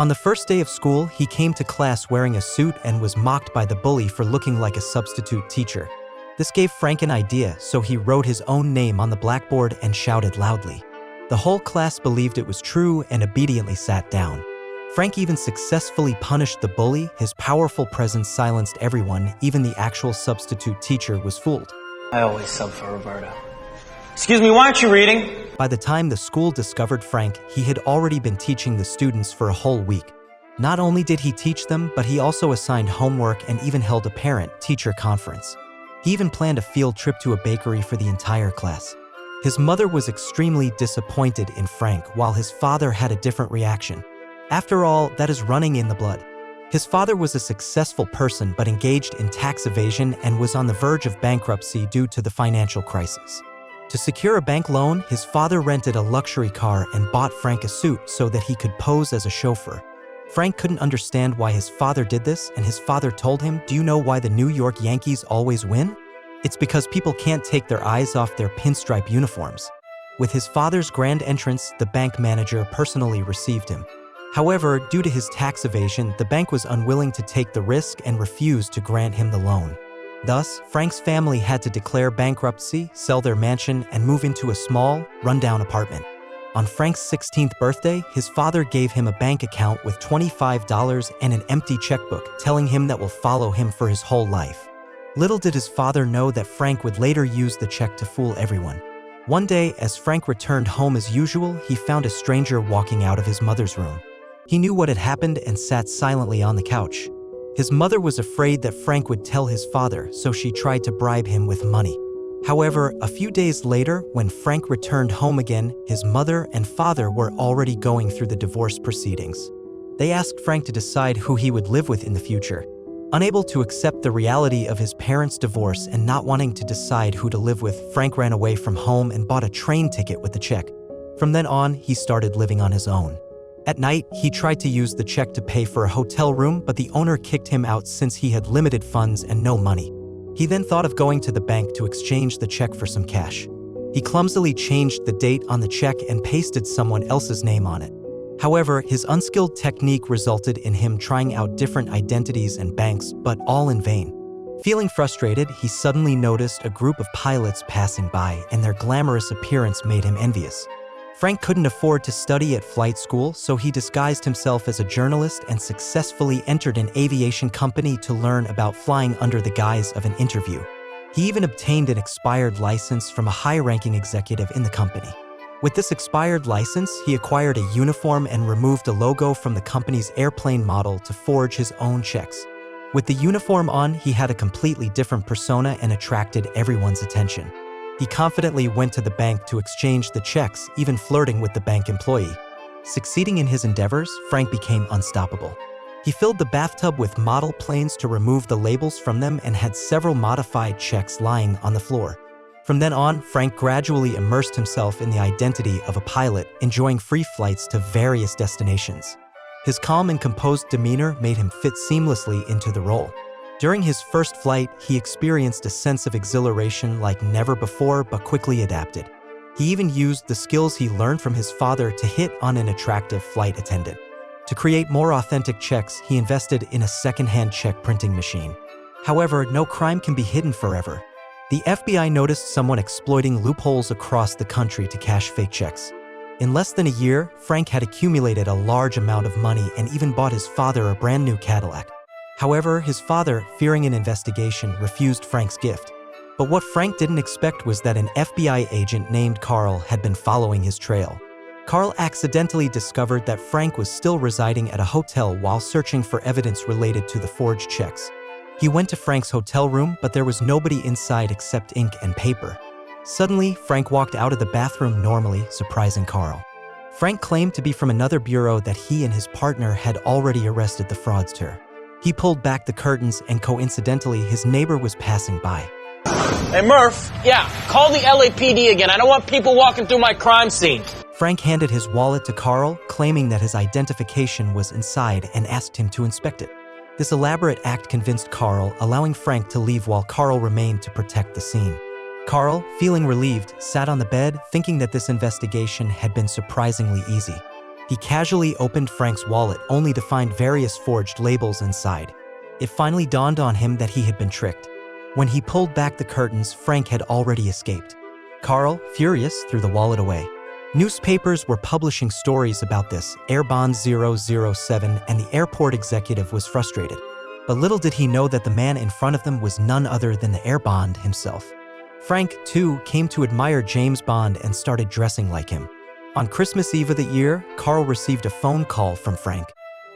On the first day of school, he came to class wearing a suit and was mocked by the bully for looking like a substitute teacher. This gave Frank an idea, so he wrote his own name on the blackboard and shouted loudly. The whole class believed it was true and obediently sat down. Frank even successfully punished the bully. His powerful presence silenced everyone, even the actual substitute teacher was fooled. I always sub for Roberto. Excuse me, why aren't you reading? By the time the school discovered Frank, he had already been teaching the students for a whole week. Not only did he teach them, but he also assigned homework and even held a parent-teacher conference. He even planned a field trip to a bakery for the entire class. His mother was extremely disappointed in Frank, while his father had a different reaction. After all, that is running in the blood. His father was a successful person but engaged in tax evasion and was on the verge of bankruptcy due to the financial crisis. To secure a bank loan, his father rented a luxury car and bought Frank a suit so that he could pose as a chauffeur. Frank couldn't understand why his father did this, and his father told him, "Do you know why the New York Yankees always win? It's because people can't take their eyes off their pinstripe uniforms." With his father's grand entrance, the bank manager personally received him. However, due to his tax evasion, the bank was unwilling to take the risk and refused to grant him the loan. Thus, Frank's family had to declare bankruptcy, sell their mansion, and move into a small, rundown apartment. On Frank's 16th birthday, his father gave him a bank account with $25 and an empty checkbook, telling him that will follow him for his whole life. Little did his father know that Frank would later use the check to fool everyone. One day, as Frank returned home as usual, he found a stranger walking out of his mother's room. He knew what had happened and sat silently on the couch. His mother was afraid that Frank would tell his father, so she tried to bribe him with money. However, a few days later, when Frank returned home again, his mother and father were already going through the divorce proceedings. They asked Frank to decide who he would live with in the future. Unable to accept the reality of his parents' divorce and not wanting to decide who to live with, Frank ran away from home and bought a train ticket with the check. From then on, he started living on his own. At night, he tried to use the check to pay for a hotel room, but the owner kicked him out since he had limited funds and no money. He then thought of going to the bank to exchange the check for some cash. He clumsily changed the date on the check and pasted someone else's name on it. However, his unskilled technique resulted in him trying out different identities and banks, but all in vain. Feeling frustrated, he suddenly noticed a group of pilots passing by, and their glamorous appearance made him envious. Frank couldn't afford to study at flight school, so he disguised himself as a journalist and successfully entered an aviation company to learn about flying under the guise of an interview. He even obtained an expired license from a high-ranking executive in the company. With this expired license, he acquired a uniform and removed a logo from the company's airplane model to forge his own checks. With the uniform on, he had a completely different persona and attracted everyone's attention. He confidently went to the bank to exchange the checks, even flirting with the bank employee. Succeeding in his endeavors, Frank became unstoppable. He filled the bathtub with model planes to remove the labels from them and had several modified checks lying on the floor. From then on, Frank gradually immersed himself in the identity of a pilot, enjoying free flights to various destinations. His calm and composed demeanor made him fit seamlessly into the role. During his first flight, he experienced a sense of exhilaration like never before, but quickly adapted. He even used the skills he learned from his father to hit on an attractive flight attendant. To create more authentic checks, he invested in a second-hand check printing machine. However, no crime can be hidden forever. The FBI noticed someone exploiting loopholes across the country to cash fake checks. In less than a year, Frank had accumulated a large amount of money and even bought his father a brand new Cadillac. However, his father, fearing an investigation, refused Frank's gift. But what Frank didn't expect was that an FBI agent named Carl had been following his trail. Carl accidentally discovered that Frank was still residing at a hotel while searching for evidence related to the forged checks. He went to Frank's hotel room, but there was nobody inside except ink and paper. Suddenly, Frank walked out of the bathroom normally, surprising Carl. Frank claimed to be from another bureau that he and his partner had already arrested the fraudster. He pulled back the curtains and coincidentally, his neighbor was passing by. Hey, Murph. Yeah, call the LAPD again. I don't want people walking through my crime scene. Frank handed his wallet to Carl, claiming that his identification was inside and asked him to inspect it. This elaborate act convinced Carl, allowing Frank to leave while Carl remained to protect the scene. Carl, feeling relieved, sat on the bed, thinking that this investigation had been surprisingly easy. He casually opened Frank's wallet only to find various forged labels inside. It finally dawned on him that he had been tricked. When he pulled back the curtains, Frank had already escaped. Carl, furious, threw the wallet away. Newspapers were publishing stories about this. Airbond 007 and the airport executive was frustrated. But little did he know that the man in front of them was none other than the Airbond himself. Frank, too, came to admire James Bond and started dressing like him. On Christmas Eve of the year, Carl received a phone call from Frank.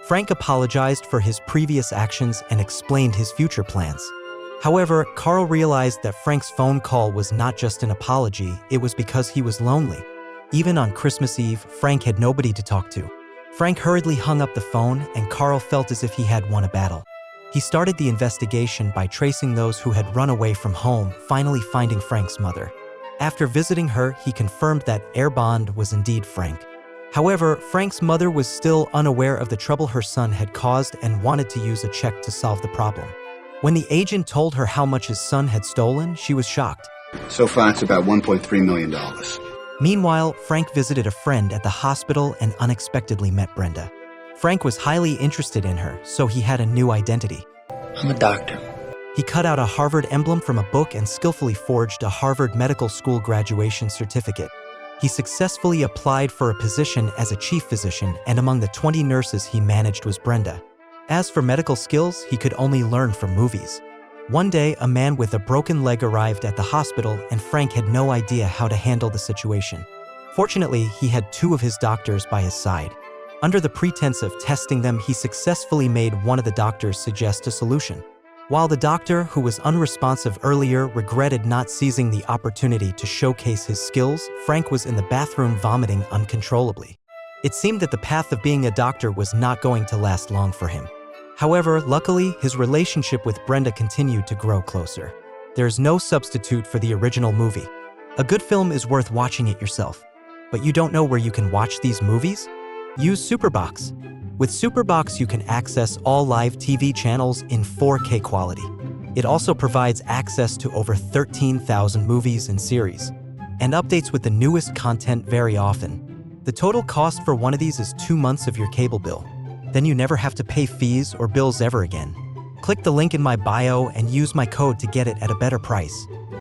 Frank apologized for his previous actions and explained his future plans. However, Carl realized that Frank's phone call was not just an apology, it was because he was lonely. Even on Christmas Eve, Frank had nobody to talk to. Frank hurriedly hung up the phone, and Carl felt as if he had won a battle. He started the investigation by tracing those who had run away from home, finally finding Frank's mother. After visiting her, he confirmed that Airbond was indeed Frank. However, Frank's mother was still unaware of the trouble her son had caused and wanted to use a check to solve the problem. When the agent told her how much his son had stolen, she was shocked. So far, it's about $1.3 million. Meanwhile, Frank visited a friend at the hospital and unexpectedly met Brenda. Frank was highly interested in her, so he had a new identity. I'm a doctor. He cut out a Harvard emblem from a book and skillfully forged a Harvard Medical School graduation certificate. He successfully applied for a position as a chief physician, and among the 20 nurses he managed was Brenda. As for medical skills, he could only learn from movies. One day, a man with a broken leg arrived at the hospital, and Frank had no idea how to handle the situation. Fortunately, he had 2 of his doctors by his side. Under the pretense of testing them, he successfully made one of the doctors suggest a solution. While the doctor, who was unresponsive earlier, regretted not seizing the opportunity to showcase his skills, Frank was in the bathroom vomiting uncontrollably. It seemed that the path of being a doctor was not going to last long for him. However, luckily, his relationship with Brenda continued to grow closer. There's no substitute for the original movie. A good film is worth watching it yourself. But you don't know where you can watch these movies? Use Superbox. With Superbox, you can access all live TV channels in 4K quality. It also provides access to over 13,000 movies and series, and updates with the newest content very often. The total cost for one of these is 2 months of your cable bill. Then you never have to pay fees or bills ever again. Click the link in my bio and use my code to get it at a better price.